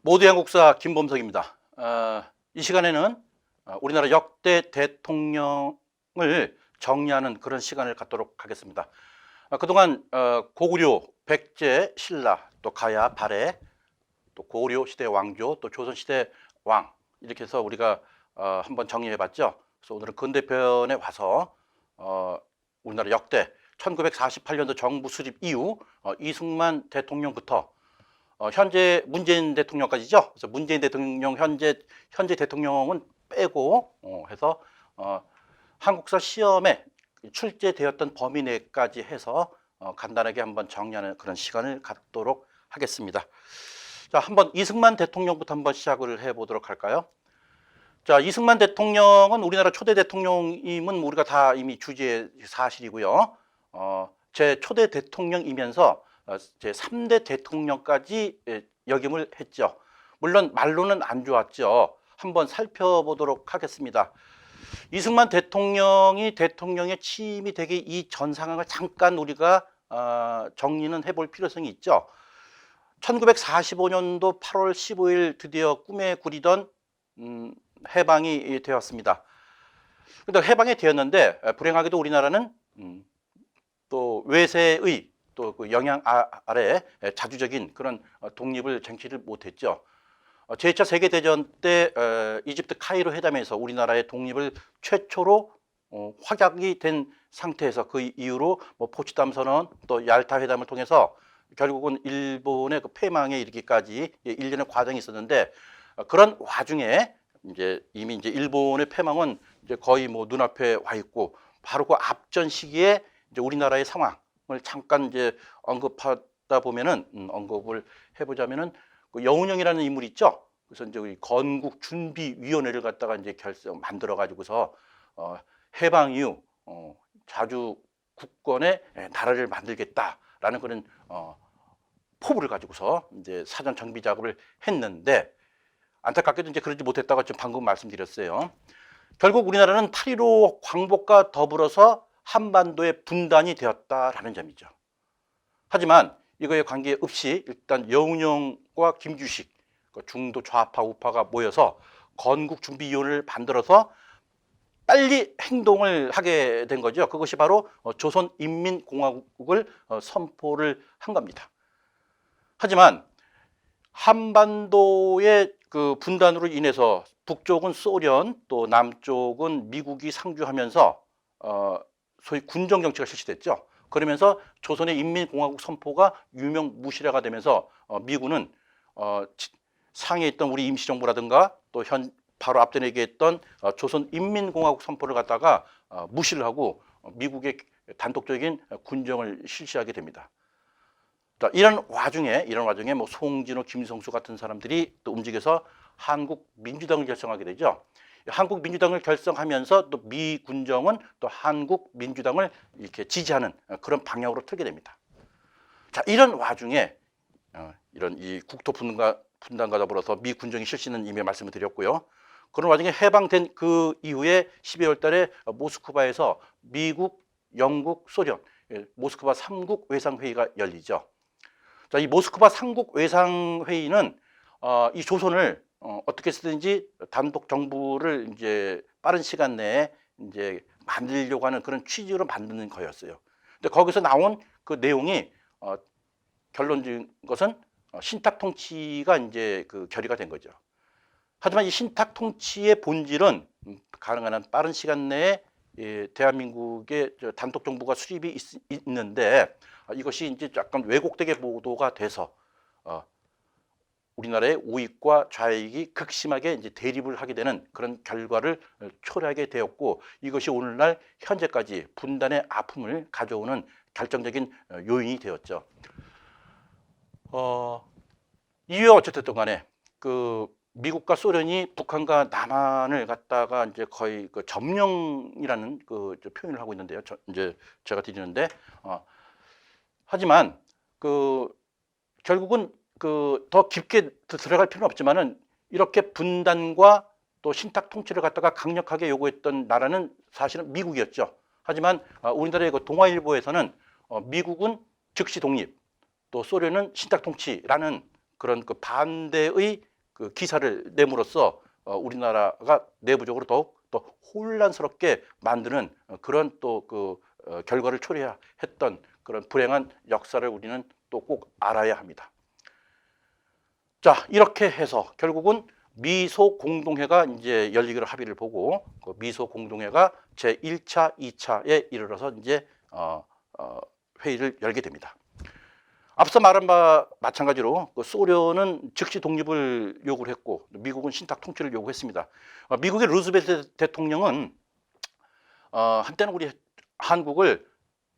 모두의 한국사 김범석입니다. 이 시간에는 우리나라 역대 대통령을 정리하는 그런 시간을 갖도록 하겠습니다. 그동안 고구려, 백제, 신라, 또 가야, 발해, 또 고구려 시대 왕조, 또 조선 시대 왕 이렇게 해서 우리가 한번 정리해봤죠. 그래서 오늘은 근대편에 와서 우리나라 역대 1948년도 정부 수립 이후 이승만 대통령부터 현재 문재인 대통령까지죠. 그래서 문재인 대통령 현재 대통령은 빼고 해서 한국사 시험에 출제되었던 범위 내까지 해서 간단하게 한번 정리하는 그런 시간을 갖도록 하겠습니다. 자, 한번 이승만 대통령부터 한번 시작을 해보도록 할까요? 자, 이승만 대통령은 우리나라 초대 대통령임은 우리가 다 이미 주지의 사실이고요. 제 초대 대통령이면서 제 3대 대통령까지 역임을 했죠. 물론 말로는 안 좋았죠. 한번 살펴보도록 하겠습니다. 이승만 대통령이 대통령에 취임이 되기 이전 상황을 잠깐 우리가 정리는 해볼 필요성이 있죠. 1945년도 8월 15일 드디어 꿈에 그리던 해방이 되었습니다. 근데 해방이 되었는데 불행하게도 우리나라는 또 외세의 또 그 영향 아래 자주적인 그런 독립을 쟁취를 못했죠. 제2차 세계대전 때 이집트 카이로 회담에서 우리나라의 독립을 최초로 확약이 된 상태에서 그 이후로 뭐 포츠담 선언 또 얄타 회담을 통해서 결국은 일본의 그 패망에 이르기까지 일련의 과정이 있었는데 그런 와중에 이제 이미 이제 일본의 패망은 이제 거의 뭐 눈앞에 와 있고 바로 그 앞전 시기에 이제 우리나라의 상황을 잠깐 이제 언급하다 보면은 언급을 해보자면은 그 여운형이라는 인물이 있죠. 그래서 이제 우리 건국준비위원회를 갖다가 이제 만들어 가지고서 해방 이후 자주 국권의 나라를 만들겠다라는 그런 포부를 가지고서 이제 사전 정비 작업을 했는데 안타깝게도 이제 그러지 못했다고 지금 방금 말씀드렸어요. 결국 우리나라는 8.15 광복과 더불어서 한반도의 분단이 되었다라는 점이죠. 하지만 이거에 관계없이 일단 여운형과 김주식 중도 좌파 우파가 모여서 건국준비위원회를 만들어서 빨리 행동을 하게 된 거죠. 그것이 바로 조선인민공화국을 선포를 한 겁니다. 하지만 한반도의 그 분단으로 인해서 북쪽은 소련 또 남쪽은 미국이 상주하면서 소위 군정 정치가 실시됐죠. 그러면서 조선의 인민공화국 선포가 유명무실화가 되면서 미군은 상해에 있던 우리 임시정부라든가 또 바로 앞전에 얘기했던 조선인민공화국 선포를 갖다가 무시를 하고 미국의 단독적인 군정을 실시하게 됩니다. 자, 이런 와중에 뭐 송진호, 김성수 같은 사람들이 또 움직여서 한국민주당을 결성하게 되죠. 한국민주당을 결성하면서 또 미군정은 또 한국민주당을 이렇게 지지하는 그런 방향으로 틀게 됩니다. 자, 이런 와중에 이런 이 국토 분단과 더불어서 미군정이 실시는 이미 말씀을 드렸고요. 그런 와중에 해방된 그 이후에 12월 달에 모스크바에서 미국, 영국, 소련 모스크바 3국 외상회의가 열리죠. 자, 이 모스크바 3국 외상회의는 이 조선을 어떻게 쓰든지 단독 정부를 이제 빠른 시간 내에 이제 만들려고 하는 그런 취지로 만드는 거였어요. 근데 거기서 나온 그 내용이 결론적인 것은 신탁 통치가 이제 그 결의가 된 거죠. 하지만 이 신탁 통치의 본질은 가능한 한 빠른 시간 내에 대한민국의 단독 정부가 수립이 있는데 이것이 이제 약간 왜곡되게 보도가 돼서 우리나라의 우익과 좌익이 극심하게 이제 대립을 하게 되는 그런 결과를 초래하게 되었고 이것이 오늘날 현재까지 분단의 아픔을 가져오는 결정적인 요인이 되었죠. 이후에 어쨌든 간에 그 미국과 소련이 북한과 남한을 갖다가 이제 거의 그 점령이라는 그 표현을 하고 있는데요. 이제 제가 드리는데 하지만 그 결국은 그 더 깊게 들어갈 필요는 없지만은 이렇게 분단과 또 신탁 통치를 갖다가 강력하게 요구했던 나라는 사실은 미국이었죠. 하지만 우리나라의 그 동아일보에서는 미국은 즉시 독립, 또 소련은 신탁 통치라는 그런 그 반대의 그 기사를 내므로써 우리나라가 내부적으로 더욱 더 혼란스럽게 만드는 그런 또 그 결과를 초래했던 그런 불행한 역사를 우리는 또 꼭 알아야 합니다. 자, 이렇게 해서 결국은 미소 공동회가 이제 열리기로 합의를 보고 그 미소 공동회가 제 1차, 2차에 이르러서 이제 회의를 열게 됩니다. 앞서 말한 바와 마찬가지로 그 소련은 즉시 독립을 요구를 했고 미국은 신탁 통치를 요구했습니다. 미국의 루즈벨트 대통령은 한때는 우리 한국을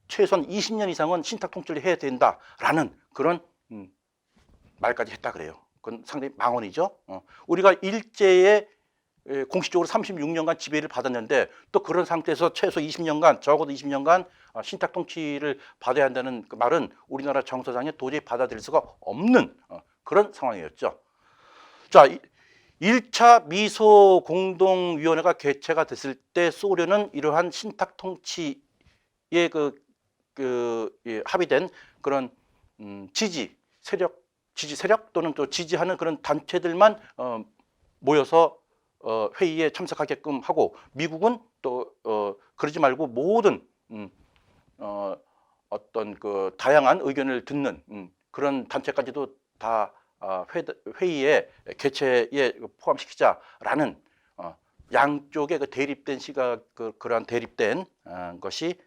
최소한 20년 이상은 신탁 통치를 해야 된다라는 그런 말까지 했다 그래요. 그건 상당히 망언이죠. 우리가 일제에 공식적으로 36년간 지배를 받았는데 또 그런 상태에서 최소 20년간 적어도 20년간 신탁 통치를 받아야 한다는 그 말은 우리나라 정서상에 도저히 받아들일 수가 없는 그런 상황이었죠. 자, 1차 미소 공동위원회가 개최가 됐을 때 소련은 이러한 신탁 통치에 합의된 그런 지지 세력 또는 또 지지하는 그런 단체들만 모여서 회의에 참석하게끔 하고 미국은 또 그러지 말고 모든 어떤 그 다양한 의견을 듣는 그런 단체까지도 다 회의에 개최에 포함시키자라는 양쪽의 그 대립된 시각 그러한 대립된 것이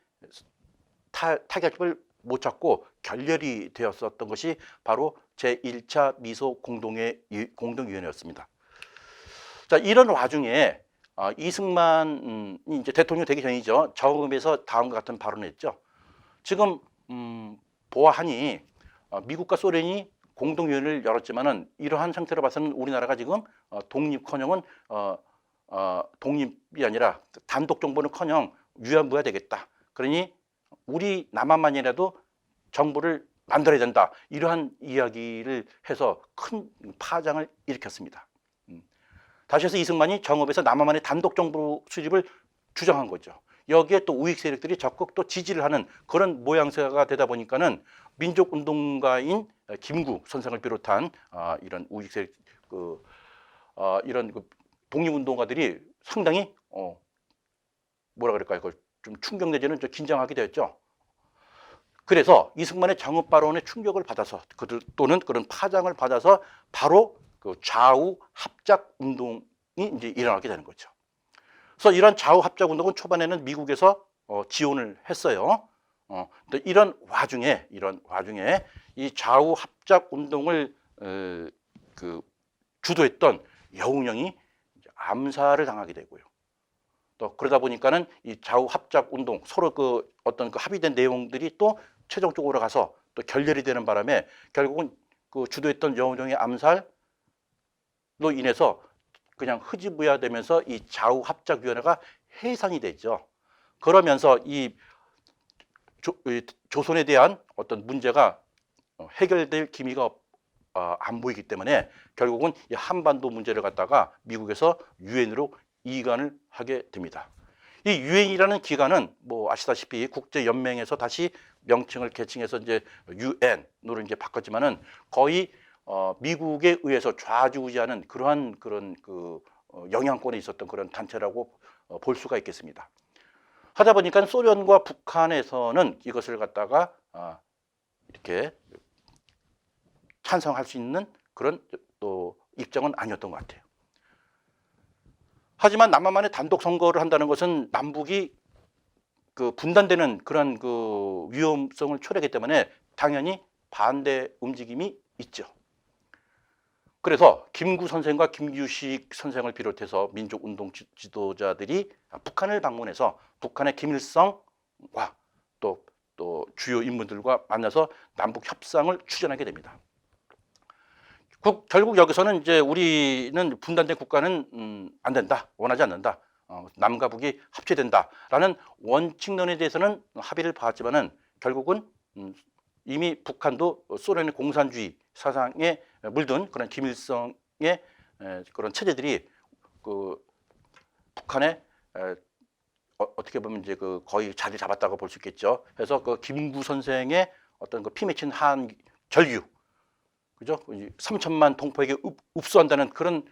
타격을 못 잡고 결렬이 되었었던 것이 바로 제1차 미소 공동위원회였습니다. 자, 이런 와중에 이승만이 이제 대통령 되기 전이죠. 저음에서 다음과 같은 발언을 했죠. 지금 보아하니 미국과 소련이 공동위원회를 열었지만은 이러한 상태로 봐서는 우리나라가 지금 독립커녕은 독립이 아니라 단독 정부는커녕 유야무야 되겠다. 그러니 우리 남한만이라도 정부를 만들어야 된다. 이러한 이야기를 해서 큰 파장을 일으켰습니다. 다시 해서 이승만이 정읍에서 남한만의 단독 정부 수립을 주장한 거죠. 여기에 또 우익 세력들이 적극 또 지지를 하는 그런 모양새가 되다 보니까는 민족운동가인 김구 선생을 비롯한 이런 우익 세력 이런 독립운동가들이 상당히 뭐라 그럴까요? 그걸 좀 충격 내지는 좀 긴장하게 되었죠. 그래서 이승만의 정읍 발언에 충격을 받아서 또는 그런 파장을 받아서 바로 그 좌우 합작 운동이 이제 일어나게 되는 거죠. 그래서 이런 좌우 합작 운동은 초반에는 미국에서 지원을 했어요. 이런 와중에 이 좌우 합작 운동을 주도했던 여운형이 암살을 당하게 되고요. 또 그러다 보니까는 이 좌우 합작 운동 서로 그 어떤 그 합의된 내용들이 또 최종적으로 가서 또 결렬이 되는 바람에 결국은 그 주도했던 여운형의 암살로 인해서 그냥 흐지부야되면서 이 좌우 합작위원회가 해산이 되죠. 그러면서 이 조선에 대한 어떤 문제가 해결될 기미가 안 보이기 때문에 결국은 이 한반도 문제를 갖다가 미국에서 유엔으로 이관을 하게 됩니다. 이 유엔이라는 기관은 뭐 아시다시피 국제연맹에서 다시 명칭을 개칭해서 이제 유엔으로 이제 바꿨지만은 거의 미국에 의해서 좌지우지하는 그런 그 영향권에 있었던 그런 단체라고 볼 수가 있겠습니다. 하다 보니까 소련과 북한에서는 이것을 갖다가 이렇게 찬성할 수 있는 그런 또 입장은 아니었던 것 같아요. 하지만 남한만의 단독 선거를 한다는 것은 남북이 그 분단되는 그런 그 위험성을 초래하기 때문에 당연히 반대 움직임이 있죠. 그래서 김구 선생과 김유식 선생을 비롯해서 민족운동 지도자들이 북한을 방문해서 북한의 김일성과 또 주요 인물들과 만나서 남북 협상을 추진하게 됩니다. 결국 여기서는 이제 우리는 분단된 국가는 안 된다, 원하지 않는다, 남과 북이 합치된다라는 원칙론에 대해서는 합의를 봤지만은 결국은 이미 북한도 소련의 공산주의 사상에 물든 그런 김일성의 그런 체제들이 그 북한에 어떻게 보면 이제 그 거의 자리 잡았다고 볼 수 있겠죠. 그래서 그 김구 선생의 어떤 그 피 맺힌 한 전류 그죠? 3천만 동포에게 읍수한다는 그런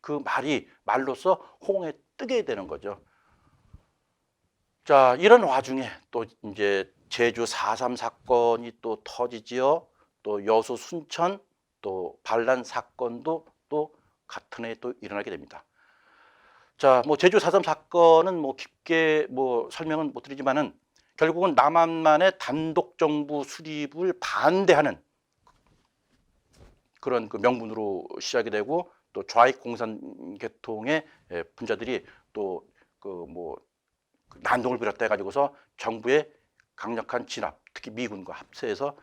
그 말이 말로써 호응에 뜨게 되는 거죠. 자, 이런 와중에 또 이제 제주 4.3 사건이 또 터지지요. 또 여수 순천 또 반란 사건도 또 같은 해에 또 일어나게 됩니다. 자, 뭐 제주 4.3 사건은 뭐 깊게 뭐 설명은 못 드리지만은 결국은 남한만의 단독 정부 수립을 반대하는 그런 그 명분으로 시작이 되고 또 좌익 공산 계통의 분자들이 또 그 뭐 난동을 부렸다 해가지고서 정부의 강력한 진압, 특히 미군과 합세해서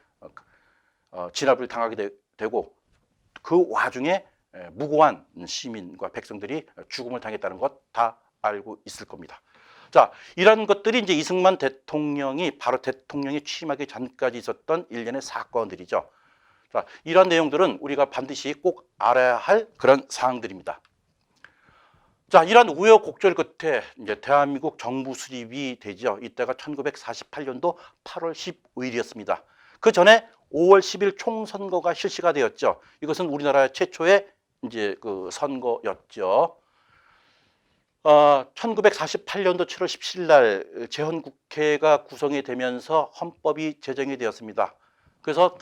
진압을 당하게 되고 그 와중에 무고한 시민과 백성들이 죽음을 당했다는 것 다 알고 있을 겁니다. 자, 이런 것들이 이제 이승만 대통령이 바로 대통령이 취임하기 전까지 있었던 일련의 사건들이죠. 자, 이런 내용들은 우리가 반드시 꼭 알아야 할 그런 사항들입니다. 자, 이런 우여곡절 끝에 이제 대한민국 정부 수립이 되죠. 이때가 1948년도 8월 15일이었습니다. 그 전에 5월 10일 총선거가 실시가 되었죠. 이것은 우리나라 최초의 이제 그 선거였죠. 1948년도 7월 17일 날 재헌국회가 구성이 되면서 헌법이 제정이 되었습니다. 그래서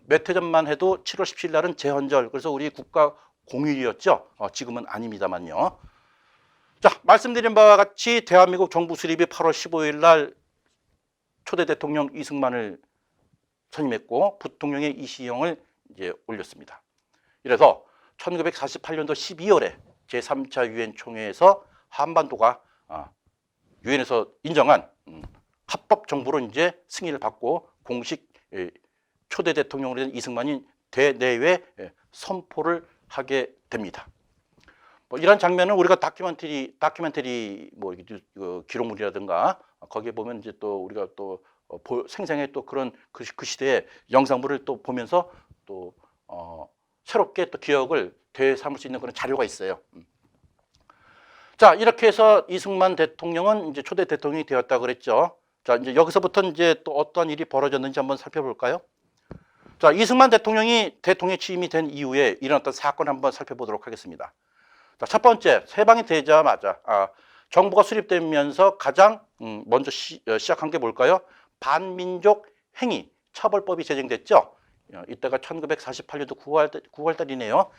몇 해 전만 해도 7월 17일 날은 재헌절, 그래서 우리 국가 공휴일이었죠. 지금은 아닙니다만요. 자, 말씀드린 바와 같이 대한민국 정부 수립이 8월 15일 날 초대 대통령 이승만을 선임했고 부통령의 이시영을 이제 올렸습니다. 이래서 1948년도 12월에 제3차 유엔 총회에서 한반도가 유엔에서 인정한 합법 정부로 이제 승인을 받고 공식 초대 대통령으로 된 이승만이 대내외 선포를 하게 됩니다. 뭐 이런 장면은 우리가 다큐멘터리 뭐 기록물이라든가 거기에 보면 이제 또 우리가 또 생생히 또 그런 그 시대의 영상물을 또 보면서 또 새롭게 또 기억을 되삼을 수 있는 그런 자료가 있어요. 자, 이렇게 해서 이승만 대통령은 이제 초대 대통령이 되었다 그랬죠. 자, 이제 여기서부터 이제 또 어떤 일이 벌어졌는지 한번 살펴볼까요? 자, 이승만 대통령이 대통령 취임이 된 이후에 일어났던 사건을 한번 살펴보도록 하겠습니다. 자, 첫 번째, 해방이 되자마자 정부가 수립되면서 가장 먼저 시작한 게 뭘까요? 반민족 행위 처벌법이 제정됐죠. 이때가 1948년도 9월 달이네요.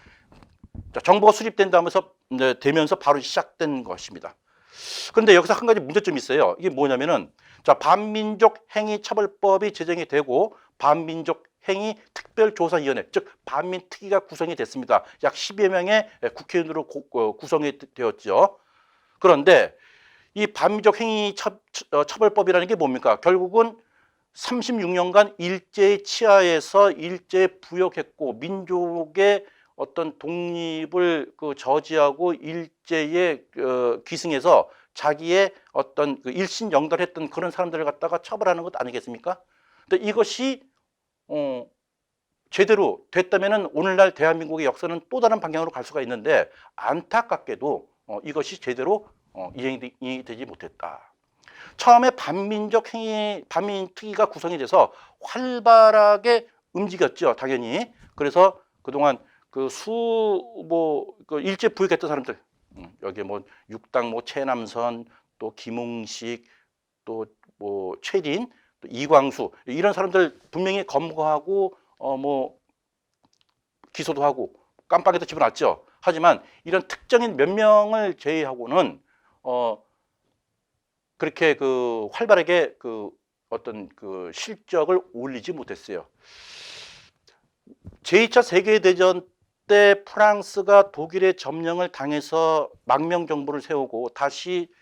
자, 정부가 수립된다면서 되면서 바로 시작된 것입니다. 그런데 여기서 한 가지 문제점이 있어요. 이게 뭐냐면은 자, 반민족 행위 처벌법이 제정이 되고 반민족 행위 특별조사위원회, 즉 반민특위가 구성이 됐습니다. 약 10여 명의 국회의원으로 구성이 되었죠. 그런데 이 반민족 행위 처벌법이라는 게 뭡니까? 결국은 36년간 일제의 치하에서 일제에 부역했고 민족의 어떤 독립을 저지하고 일제에 기승해서 자기의 어떤 일신영달했던 그런 사람들을 갖다가 처벌하는 것 아니겠습니까? 근데 이것이 제대로 됐다면은 오늘날 대한민국의 역사는 또 다른 방향으로 갈 수가 있는데 안타깝게도 이것이 제대로 이행이 되지 못했다. 처음에 반민족 행위, 반민특위가 구성이 돼서 활발하게 움직였죠, 당연히. 그래서 그동안 그 일제 부역했던 사람들, 여기 뭐 육당, 뭐 최남선, 또 김웅식, 또 뭐 최린, 또 이광수 이런 사람들 분명히 검거하고 뭐 기소도 하고 깜빡이도 집어놨죠. 하지만 이런 특정인 몇 명을 제외하고는 그렇게 그 활발하게 그 어떤 그 실적을 올리지 못했어요. 제2차 세계대전 때 프랑스가 독일의 점령을 당해서 망명 정부를 세우고 다시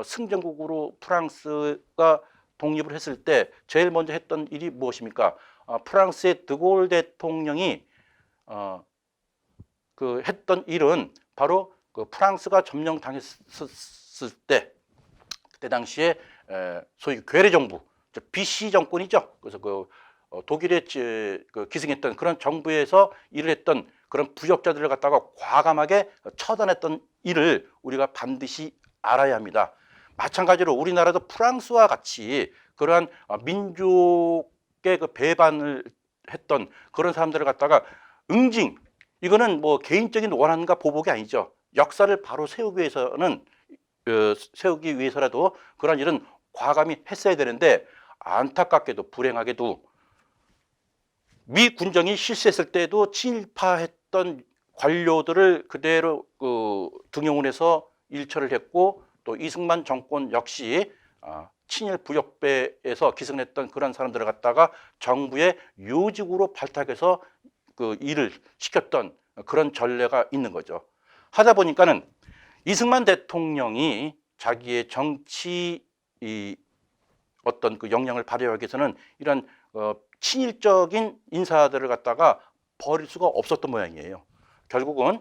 승전국으로 프랑스가 독립을 했을 때 제일 먼저 했던 일이 무엇입니까? 프랑스의 드골 대통령이 그 했던 일은 바로 그 프랑스가 점령 당했을 때 그때 당시에 소위 괴뢰 정부, BC 정권이죠. 그래서 그 독일에 그 기승했던 그런 정부에서 일을 했던 그런 부역자들을 갖다가 과감하게 처단했던 일을 우리가 반드시 알아야 합니다. 마찬가지로 우리나라도 프랑스와 같이 그러한 민족의 그 배반을 했던 그런 사람들을 갖다가 응징, 이거는 뭐 개인적인 원한과 보복이 아니죠. 역사를 바로 세우기 위해서라도 그런 일은 과감히 했어야 되는데, 안타깝게도 불행하게도 미 군정이 실시했을 때도 친일파했던 관료들을 그대로 등용을 해서 일처를 했고, 또 이승만 정권 역시 친일 부역배에서 기승했던 그런 사람들을 갖다가 정부의 요직으로 발탁해서 그 일을 시켰던 그런 전례가 있는 거죠. 하다 보니까는 이승만 대통령이 자기의 정치 어떤 그 역량을 발휘하기 위해서는 이런 친일적인 인사들을 갖다가 버릴 수가 없었던 모양이에요. 결국은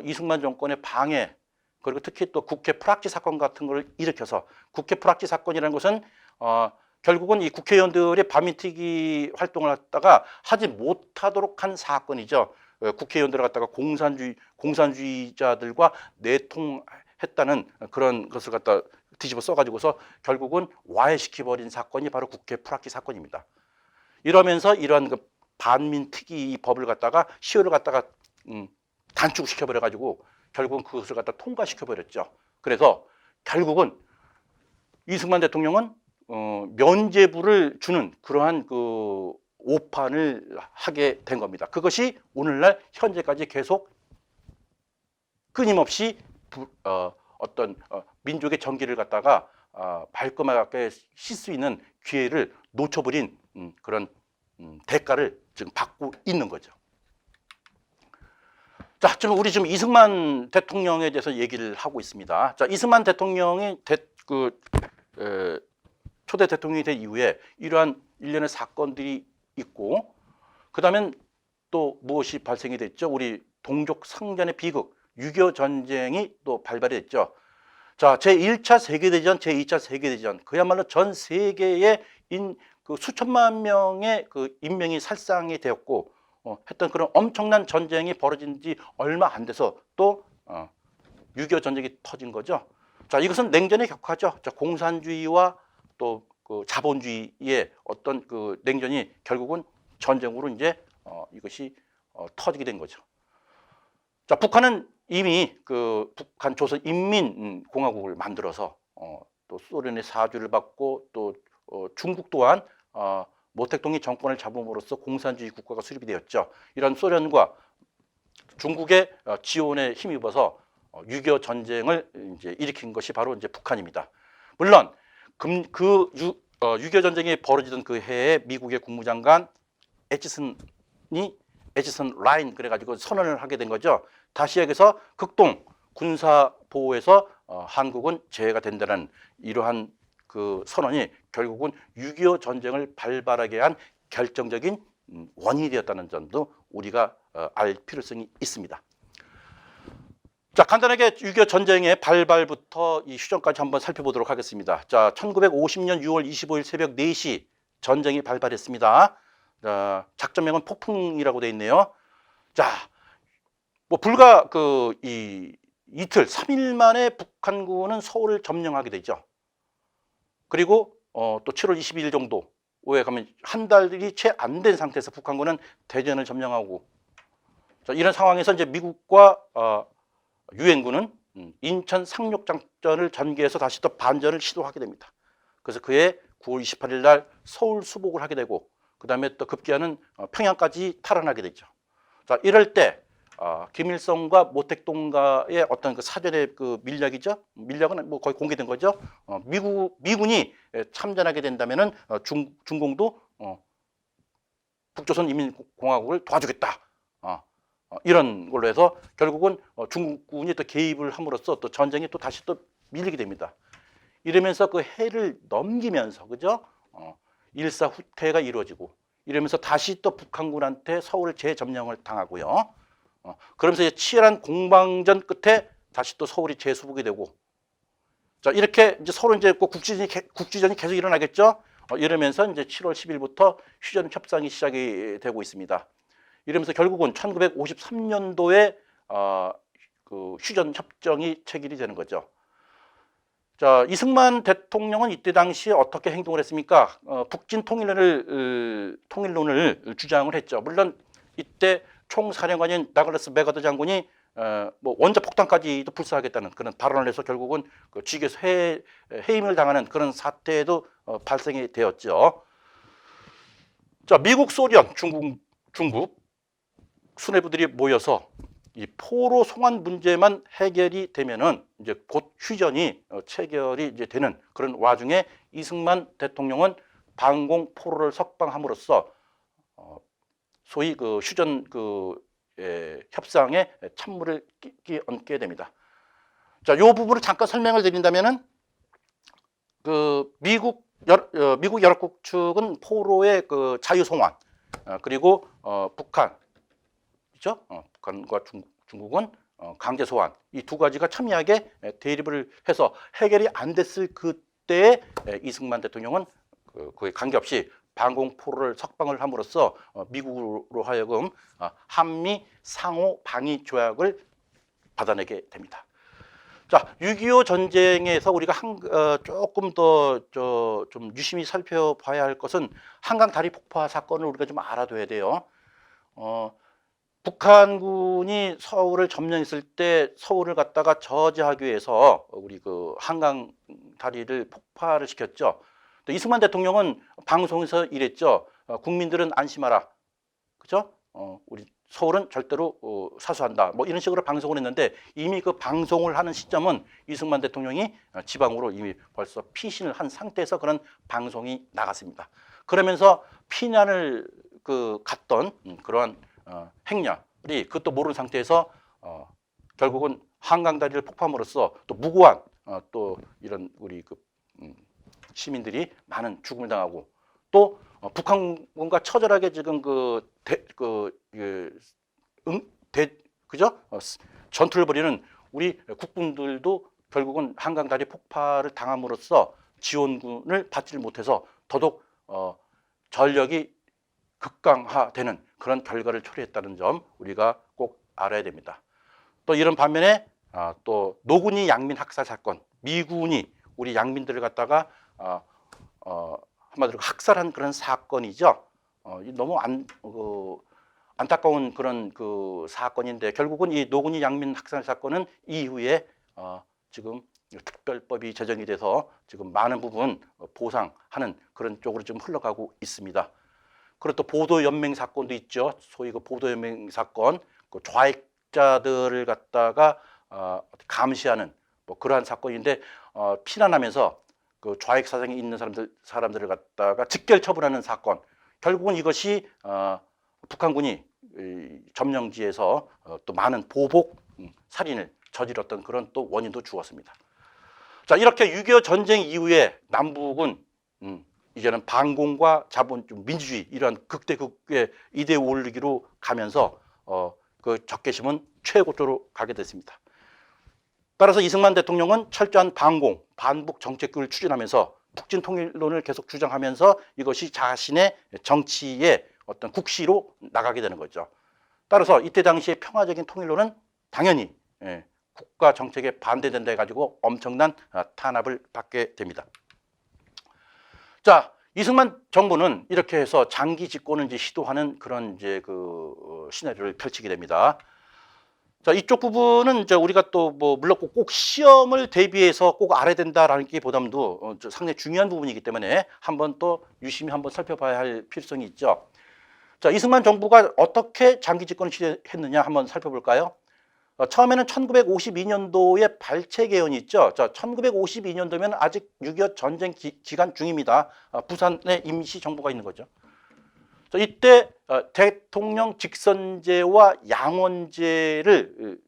이승만 정권의 방해, 그리고 특히 또 국회 프락치 사건 같은 걸 일으켜서, 국회 프락치 사건이라는 것은 결국은 이 국회의원들의 반민특위 활동을 갖다가 하지 못하도록 한 사건이죠. 국회의원들을 갖다가 공산주의자들과 내통했다는 그런 것을 갖다 뒤집어 써가지고서 결국은 와해시켜버린 사건이 바로 국회 프락치 사건입니다. 이러면서 이러한 그 반민특위 법을 갖다가 시효를 갖다가 단축시켜버려가지고 결국은 그것을 갖다 통과시켜버렸죠. 그래서 결국은 이승만 대통령은 면죄부를 주는 그러한 그 오판을 하게 된 겁니다. 그것이 오늘날 현재까지 계속 끊임없이 어떤 민족의 정기를 갖다가 말끔하게 실 수 있는 기회를 놓쳐버린 그런 대가를 지금 받고 있는 거죠. 자, 지금 우리 지금 이승만 대통령에 대해서 얘기를 하고 있습니다. 자, 이승만 대통령이 초대 대통령이 된 이후에 이러한 일련의 사건들이 있고, 그 다음엔 또 무엇이 발생이 됐죠? 우리 동족 상전의 비극, 6.25 전쟁이 또 발발이 됐죠. 자, 제1차 세계대전, 제2차 세계대전, 그야말로 전 세계의 그 수천만 명의 그 인명이 살상이 되었고, 했던 그런 엄청난 전쟁이 벌어진 지 얼마 안 돼서 또 6.25 전쟁이 터진 거죠. 자, 이것은 냉전의 격화죠. 자, 공산주의와 또 그 자본주의의 어떤 그 냉전이 결국은 전쟁으로 이제 이것이 터지게 된 거죠. 자, 북한은 이미 그 북한 조선인민공화국을 만들어서 또 소련의 사주를 받고, 또 중국 또한 모택동이 정권을 잡음으로써 공산주의 국가가 수립이 되었죠. 이런 소련과 중국의 지원에 힘입어서 6.25 전쟁을 이제 일으킨 것이 바로 이제 북한입니다. 물론 그 6.25 전쟁이 벌어지던 그 해에 미국의 국무장관 에치슨 라인 그래가지고 선언을 하게 된 거죠. 다시 여기서 극동 군사 보호에서 한국은 제외가 된다는 이러한 그 선언이 결국은 6.25 전쟁을 발발하게 한 결정적인 원인이 되었다는 점도 우리가 알 필요성이 있습니다. 자, 간단하게 6.25 전쟁의 발발부터 이 휴전까지 한번 살펴보도록 하겠습니다. 자, 1950년 6월 25일 새벽 4시 전쟁이 발발했습니다. 자, 작전명은 폭풍이라고 되어 있네요. 자, 뭐 불과 이틀, 3일 만에 북한군은 서울을 점령하게 되죠. 그리고 또 7월 22일 정도에 가면 한 달이 채 안 된 상태에서 북한군은 대전을 점령하고, 자, 이런 상황에서 이제 미국과 유엔군은 인천 상륙작전을 전개해서 다시 또 반전을 시도하게 됩니다. 그래서 그해 9월 28일 날 서울 수복을 하게 되고, 그 다음에 또 급기야는 평양까지 탈환하게 되죠. 자, 이럴 때 김일성과 모택동과의 어떤 그 사전의 그 밀약이죠. 밀약은 뭐 거의 공개된 거죠. 미군이 참전하게 된다면은 중공도 북조선인민공화국을 도와주겠다. 이런 걸로 해서 결국은 중국군이 또 개입을 함으로써 또 전쟁이 또 다시 또 밀리게 됩니다. 이러면서 그 해를 넘기면서, 그죠? 일사후퇴가 이루어지고, 이러면서 다시 또 북한군한테 서울을 재점령을 당하고요. 그러면서 이제 치열한 공방전 끝에 다시 또 서울이 재수복이 되고, 자, 이렇게 이제 서로 이제 국지전이 계속 일어나겠죠. 이러면서 이제 7월 10일부터 휴전 협상이 시작이 되고 있습니다. 이러면서 결국은 1953년도에 그 휴전 협정이 체결이 되는 거죠. 자, 이승만 대통령은 이때 당시에 어떻게 행동을 했습니까? 북진 통일론을 주장을 했죠. 물론 이때 총사령관인 다글라스 맥어더 장군이 뭐 원자 폭탄까지도 불사하겠다는 그런 발언을 해서 결국은 그 직에서 해임을 당하는 그런 사태도 발생이 되었죠. 자, 미국, 소련, 중국 수뇌부들이 모여서 이 포로 송환 문제만 해결이 되면은 이제 곧 휴전이 체결이 이제 되는 그런 와중에 이승만 대통령은 방공 포로를 석방함으로써 소위 그 휴전 협상에 찬물을 끼얹게 됩니다. 자, 이 부분을 잠깐 설명을 드린다면은 그 미국 연합국 측은 포로의 그 자유 송환, 그리고 북한, 그렇죠? 북한과 중국은 강제 소환, 이 두 가지가 첨예하게 대립을 해서 해결이 안 됐을 그때에 이승만 대통령은 그에 관계없이 방공 포로를 석방을 함으로써 미국으로 하여금 한미 상호 방위 조약을 받아내게 됩니다. 자, 6.25 전쟁에서 우리가 조금 더 좀 유심히 살펴봐야 할 것은 한강 다리 폭파 사건을 우리가 좀 알아둬야 돼요. 북한군이 서울을 점령했을 때 서울을 갖다가 저지하기 위해서 우리 그 한강 다리를 폭파를 시켰죠. 또 이승만 대통령은 방송에서 이랬죠. 국민들은 안심하라. 그죠? 우리 서울은 절대로 사수한다. 뭐 이런 식으로 방송을 했는데 이미 그 방송을 하는 시점은 이승만 대통령이 지방으로 이미 벌써 피신을 한 상태에서 그런 방송이 나갔습니다. 그러면서 피난을 갔던 그러한 행렬이 그것도 모르는 상태에서 결국은 한강다리를 폭파함으로써 또 무고한 또 이런 우리 시민들이 많은 죽음을 당하고 또 북한군과 처절하게 지금 그죠? 전투를 벌이는 우리 국군들도 결국은 한강다리 폭파를 당함으로써 지원군을 받지 못해서 더더욱 전력이 극강화되는 그런 결과를 초래했다는 점 우리가 꼭 알아야 됩니다. 또 이런 반면에 또 노군이 양민 학살 사건, 미군이 우리 양민들을 갖다가 한마디로 학살한 그런 사건이죠. 너무 안타까운 그런 그 사건인데 결국은 이 노군이 양민 학살 사건은 이후에 지금 특별법이 제정이 돼서 지금 많은 부분 보상하는 그런 쪽으로 좀 흘러가고 있습니다. 그리고 또 보도연맹 사건도 있죠. 소위 그 보도연맹 사건, 그 좌익자들을 갖다가 감시하는 뭐 그러한 사건인데 피난하면서 그 좌익 사상이 있는 사람들을 갖다가 직결 처분하는 사건. 결국은 이것이 북한군이 점령지에서 또 많은 보복 살인을 저질렀던 그런 또 원인도 주었습니다. 자, 이렇게 6.25 전쟁 이후에 남북은 이제는 반공과 자본주의, 민주주의 이러한 극대극의 이데에 오르기로 가면서 그 적개심은 최고조로 가게 됐습니다. 따라서 이승만 대통령은 철저한 반공, 반북 정책을 추진하면서 북진 통일론을 계속 주장하면서 이것이 자신의 정치의 어떤 국시로 나가게 되는 거죠. 따라서 이때 당시의 평화적인 통일론은 당연히 국가 정책에 반대된다 해가지고 엄청난 탄압을 받게 됩니다. 자, 이승만 정부는 이렇게 해서 장기 집권을 이제 시도하는 그런 이제 시나리오를 펼치게 됩니다. 자, 이쪽 부분은 이제 우리가 또 뭐 물론 꼭 시험을 대비해서 꼭 알아야 된다라는 게 보담도 상당히 중요한 부분이기 때문에 한번 또 유심히 한번 살펴봐야 할 필요성이 있죠. 자, 이승만 정부가 어떻게 장기 집권을 시도했느냐 한번 살펴볼까요? 처음에는 1952년도에 발췌 개헌이 있죠. 자, 1952년도면 아직 6.25 전쟁 기간 중입니다. 부산에 임시 정부가 있는 거죠. 자, 이때 대통령 직선제와 양원제를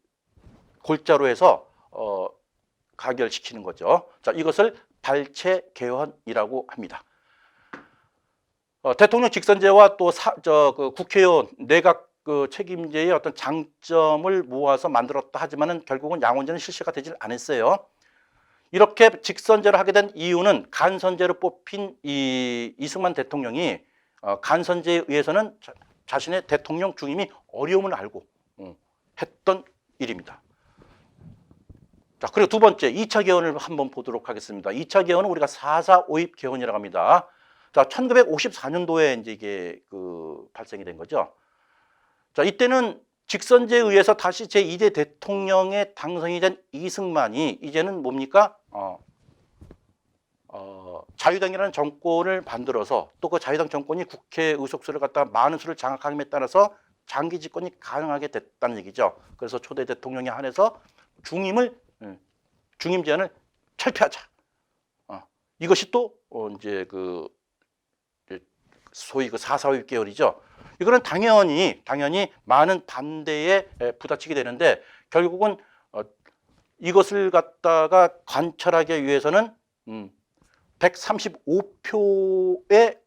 골자로 해서 가결시키는 거죠. 자, 이것을 발췌 개헌이라고 합니다. 대통령 직선제와 또 국회의원 내각 책임제의 어떤 장점을 모아서 만들었다 하지만은 결국은 양원제는 실시가 되질 않았어요. 이렇게 직선제를 하게 된 이유는 간선제로 뽑힌 이승만 대통령이 간선제에 의해서는 자신의 대통령 중임이 어려움을 알고 했던 일입니다. 자, 그리고 두 번째 2차 개헌을 한번 보도록 하겠습니다. 2차 개헌은 우리가 4.4 오입 개헌이라고 합니다. 자, 1954년도에 이제 이게 발생이 된 거죠. 자, 이때는 직선제에 의해서 다시 제2대 대통령에 당선이 된 이승만이 이제는 뭡니까? 자유당이라는 정권을 만들어서 또 그 자유당 정권이 국회 의석수를 갖다가 많은 수를 장악함에 따라서 장기 집권이 가능하게 됐다는 얘기죠. 그래서 초대 대통령에 한해서 중임 제한을 철폐하자. 이것이 또 이제 소위 4.4 오입 개헌이죠. 이거는 당연히 많은 반대에 부딪히게 되는데 결국은 이것을 갖다가 관철하기 위해서는 136표의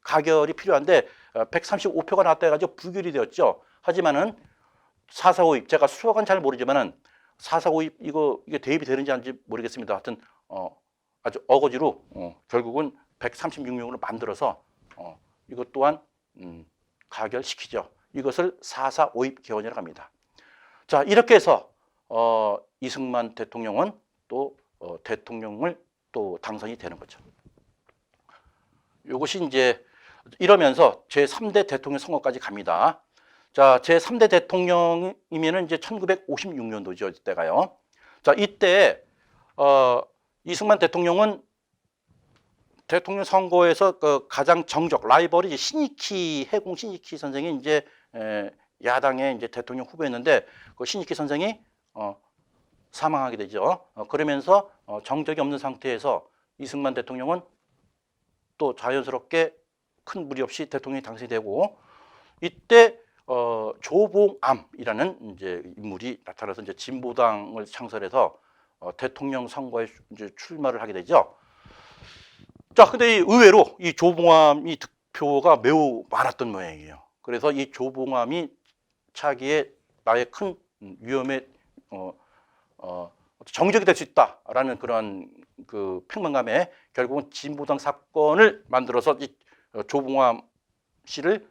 가결이 필요한데 135표가 나왔다 해가지고 부결이 되었죠. 하지만은 4.4 오입 제가 수학은 잘 모르지만은 4.4 오입 이게 대입이 되는지 아닌지 모르겠습니다. 하여튼 아주 어거지로 결국은 136명으로 만들어서 이것 또한 가결시키죠. 이것을 4.4 오입 개헌이라고 합니다. 자, 이렇게 해서 이승만 대통령은 또 대통령을 또 당선이 되는 거죠. 이것이 이제 이러면서 제3대 대통령 선거까지 갑니다. 자, 제3대 대통령이면은 이제 1956년도죠. 이때가요. 자, 이때 이승만 대통령은 대통령 선거에서 가장 정적 라이벌이 이제 해공 신익희 선생이 이제 야당의 이제 대통령 후보였는데 그 신익희 선생이 사망하게 되죠. 그러면서 정적이 없는 상태에서 이승만 대통령은 또 자연스럽게 큰 무리 없이 대통령이 당선이 되고 이때 조봉암이라는 이제 인물이 나타나서 이제 진보당을 창설해서 대통령 선거에 이제 출마를 하게 되죠. 자, 근데 의외로 이 조봉암이 득표가 매우 많았던 모양이에요. 그래서 이 조봉암이 차기에 나의 큰 위험에 정적이 될 수 있다라는 그런 팽만감에 결국은 진보당 사건을 만들어서 이 조봉암 씨를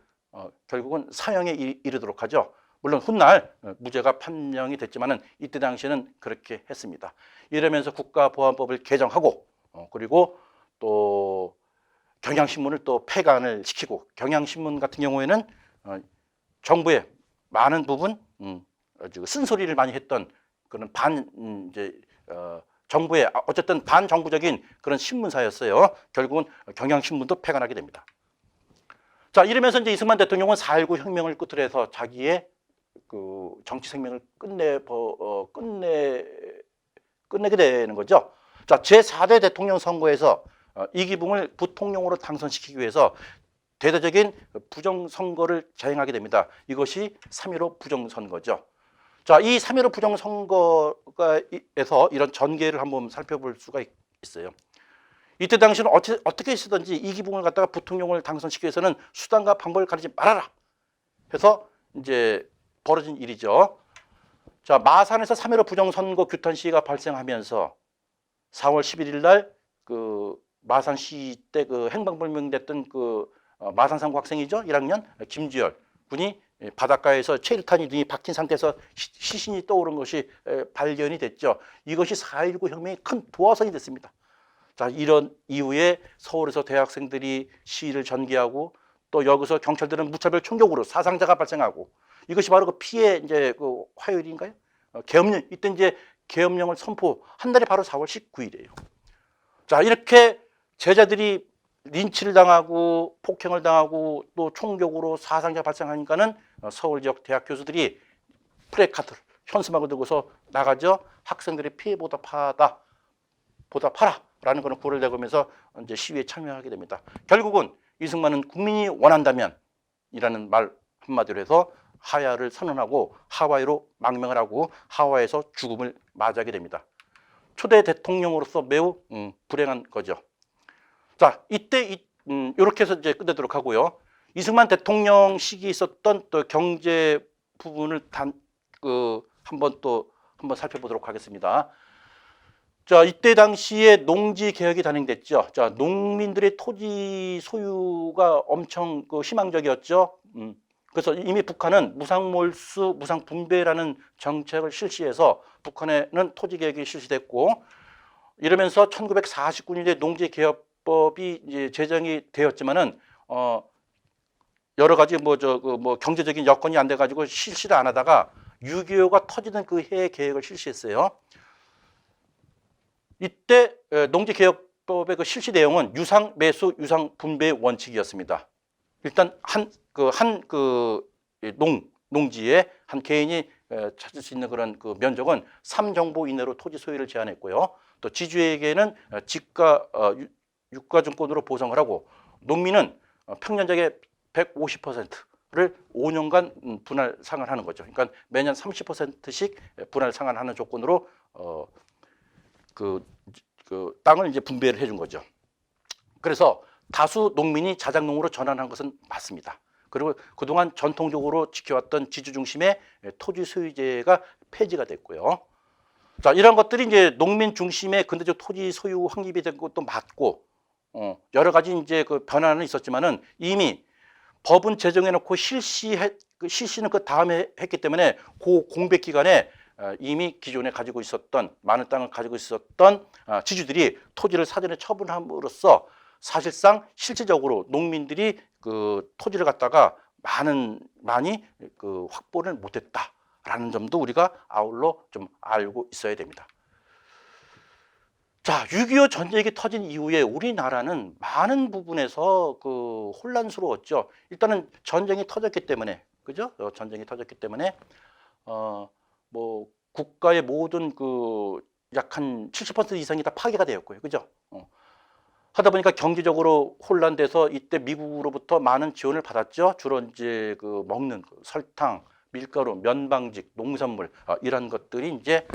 결국은 사형에 이르도록 하죠. 물론 훗날 무죄가 판명이 됐지만은 이때 당시에는 그렇게 했습니다. 이러면서 국가보안법을 개정하고 그리고 또 경향신문을 또 폐간을 시키고 경향신문 같은 경우에는 정부의 많은 부분 쓴소리를 많이 했던 그런 정부의 어쨌든 반정부적인 그런 신문사였어요. 결국은 경향신문도 폐간하게 됩니다. 자, 이러면서 이제 이승만 대통령은 4.19 혁명을 끝으로 해서 자기의 정치 생명을 끝내게 되는 거죠. 자, 제4대 대통령 선거에서 이기붕을 부통령으로 당선시키기 위해서 대대적인 부정선거를 자행하게 됩니다. 이것이 3.15 부정선거죠. 자, 이 3.15 부정선거에서 이런 전개를 한번 살펴볼 수가 있어요. 이때 당시는 어떻게 쓰든지 이기붕을 갖다가 부통령을 당선시키기 위해서는 수단과 방법을 가리지 말아라 해서 이제 벌어진 일이죠. 자, 마산에서 3.15 부정선거 규탄 시위가 발생하면서 4월 11일 날 마산시 때 행방불명됐던 마산상고 학생이죠. 1학년 김주열 군이 바닷가에서 체일탄이 등이 박힌 상태에서 시신이 떠오른 것이 발견이 됐죠. 이것이 4.19 혁명의 큰 도화선이 됐습니다. 자, 이런 이후에 서울에서 대학생들이 시위를 전개하고 또 여기서 경찰들은 무차별 총격으로 사상자가 발생하고 이것이 바로 피해 이제 화요일인가요? 계엄령 이때 이제 계엄령을 선포한 날이 바로 4월 19일이에요. 자, 이렇게 제자들이 린치를 당하고 폭행을 당하고 또 총격으로 사상자 발생하니까는 서울 지역 대학 교수들이 프레카드 현수막을 들고서 나가죠. 학생들의 피해 보답하라라는 그런 구호를 내면서 이제 시위에 참여하게 됩니다. 결국은 이승만은 국민이 원한다면 이라는 말 한마디로 해서 하야를 선언하고 하와이로 망명을 하고 하와이에서 죽음을 맞이하게 됩니다. 초대 대통령으로서 매우 불행한 거죠. 자, 이때 이렇게 해서 이제 끝내도록 하고요. 이승만 대통령 시기에 있었던 또 경제 부분을 한번 살펴보도록 하겠습니다. 자, 이때 당시에 농지 개혁이 단행됐죠. 자, 농민들의 토지 소유가 엄청 희망적이었죠. 그래서 이미 북한은 무상몰수, 무상분배라는 정책을 실시해서 북한에는 토지개혁이 실시됐고, 이러면서 1949년에 농지개혁법이 이제 제정이 되었지만은 여러 가지 뭐 경제적인 여건이 안 돼가지고 실시를 안 하다가 6.25가 터지는 그 해에 계획을 실시했어요. 이때 농지개혁법의 그 실시 내용은 유상 매수, 유상 분배 원칙이었습니다. 일단 농지에 한 개인이 찾을 수 있는 그런 그 면적은 3정보 이내로 토지 소유를 제한했고요. 또 지주에게는 유가증권으로 보상을 하고, 농민은 평년적의 150%를 5년간 분할 상환하는 거죠. 그러니까 매년 30%씩 분할 상환하는 조건으로 그 땅을 이제 분배를 해준 거죠. 그래서 다수 농민이 자작농으로 전환한 것은 맞습니다. 그리고 그동안 전통적으로 지켜왔던 지주 중심의 토지 소유제가 폐지가 됐고요. 자, 이런 것들이 이제 농민 중심의 근대적 토지 소유 확립이 된 것도 맞고, 여러 가지 이제 그 변화는 있었지만은 이미 법은 제정해놓고 실시는 그 다음에 했기 때문에 그 공백 기간에 이미 기존에 가지고 있었던 많은 땅을 가지고 있었던 지주들이 토지를 사전에 처분함으로써 사실상 실질적으로 농민들이 그 토지를 갖다가 많이 그 확보를 못했다라는 점도 우리가 아울러 좀 알고 있어야 됩니다. 자, 6.25 전쟁이 터진 이후에 우리나라는 많은 부분에서 그 혼란스러웠죠. 일단은 전쟁이 터졌기 때문에, 그죠? 전쟁이 터졌기 때문에 뭐 국가의 모든 그 약 한 70% 이상이 다 파괴가 되었고요, 그죠? 하다 보니까 경제적으로 혼란돼서 이때 미국으로부터 많은 지원을 받았죠. 주로 이제 그 먹는 설탕, 밀가루, 면방직, 농산물 이런 것들이 이제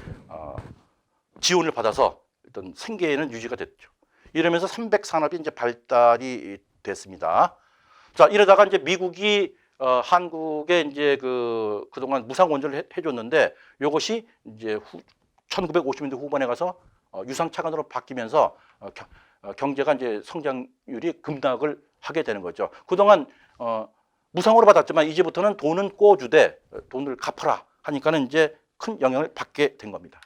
지원을 받아서 어떤 생계에는 유지가 됐죠. 이러면서 삼백 산업이 이제 발달이 됐습니다. 자, 이러다가 이제 미국이 한국에 이제 그동안 무상 원조를 해줬는데 이것이 이제 1950년대 후반에 가서 유상차관으로 바뀌면서 경제가 이제 성장률이 급락을 하게 되는 거죠. 그동안 무상으로 받았지만 이제부터는 돈은 꿔주되 돈을 갚아라 하니까는 이제 큰 영향을 받게 된 겁니다.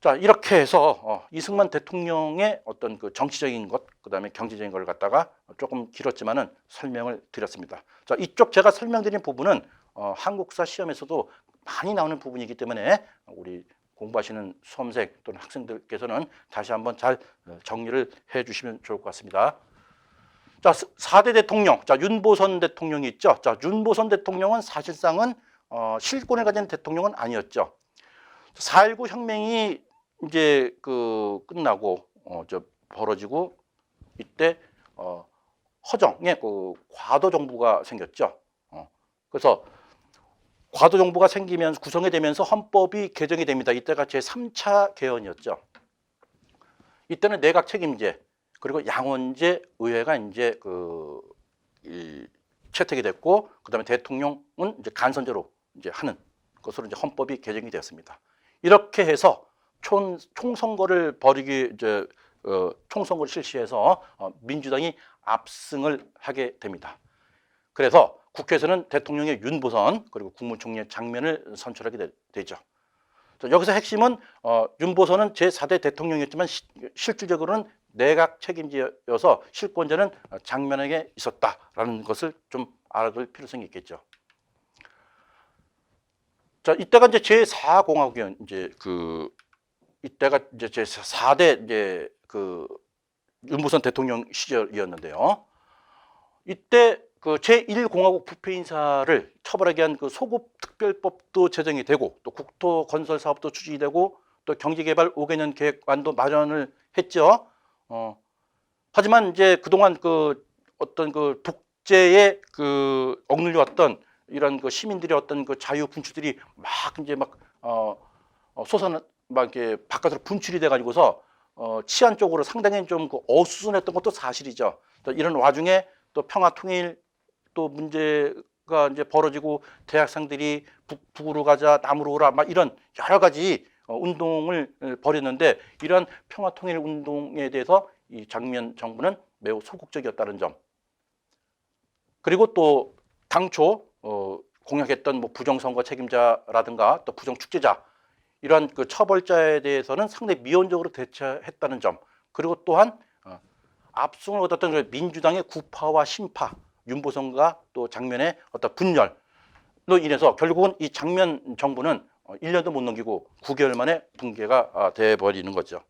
자, 이렇게 해서 이승만 대통령의 어떤 그 정치적인 것, 그다음에 경제적인 걸 갖다가 조금 길었지만은 설명을 드렸습니다. 자, 이쪽 제가 설명드린 부분은 한국사 시험에서도 많이 나오는 부분이기 때문에 우리 공부하시는 수험생 또는 학생들께서는 다시 한번 잘 정리를 해 주시면 좋을 것 같습니다. 자, 4대 대통령. 자, 윤보선 대통령이 있죠. 자, 윤보선 대통령은 사실상은 실권을 가진 대통령은 아니었죠. 4.19 혁명이 이제 끝나고 벌어지고 이때 허정의 그 과도 정부가 생겼죠. 그래서 과도 정부가 생기면서 구성이 되면서 헌법이 개정이 됩니다. 이때가 제3차 개헌이었죠. 이때는 내각 책임제 그리고 양원제 의회가 이제 채택이 됐고, 그다음에 대통령은 이제 간선제로 이제 하는 것으로 이제 헌법이 개정이 되었습니다. 이렇게 해서 총선거를 벌이기 이제 총선거를 실시해서 민주당이 압승을 하게 됩니다. 그래서 국회에서는 대통령의 윤보선 그리고 국무총리의 장면을 선출하게 되죠. 여기서 핵심은 윤보선은 제4대 대통령이었지만 실질적으로는 내각 책임제여서 실권자는 장면에게 있었다라는 것을 좀 알아둘 필요성이 있겠죠. 자, 이때가 이제 제4공화국이었 이제 이때가 이제 제4대 이제 윤보선 대통령 시절이었는데요. 이때 제1공화국 부패 인사를 처벌하기 위한 소급 특별법도 제정이 되고, 또 국토 건설 사업도 추진이 되고, 또 경제개발 5개년 계획안도 마련을 했죠. 하지만 이제 그동안 어떤 독재에 억눌려 왔던 이런 시민들의 어떤 자유 분출들이 막 이제 이렇게 바깥으로 분출이 돼 가지고서 치안 쪽으로 상당히 좀 어수선했던 것도 사실이죠. 또 이런 와중에 또 평화 통일 또 문제가 이제 벌어지고 대학생들이 북으로 가자, 남으로 오라, 막 이런 여러 가지 운동을 벌였는데, 이러한 평화 통일 운동에 대해서 이 장면 정부는 매우 소극적이었다는 점. 그리고 또 당초 공약했던 뭐 부정선거 책임자라든가 또 부정축제자 이러한 그 처벌자에 대해서는 상당히 미온적으로 대처했다는 점, 그리고 또한 압승을 얻었던 그 민주당의 구파와 신파, 윤보성과 또 장면의 어떤 분열로 인해서 결국은 이 장면 정부는 1년도 못 넘기고 9개월 만에 붕괴가 돼버리는 거죠.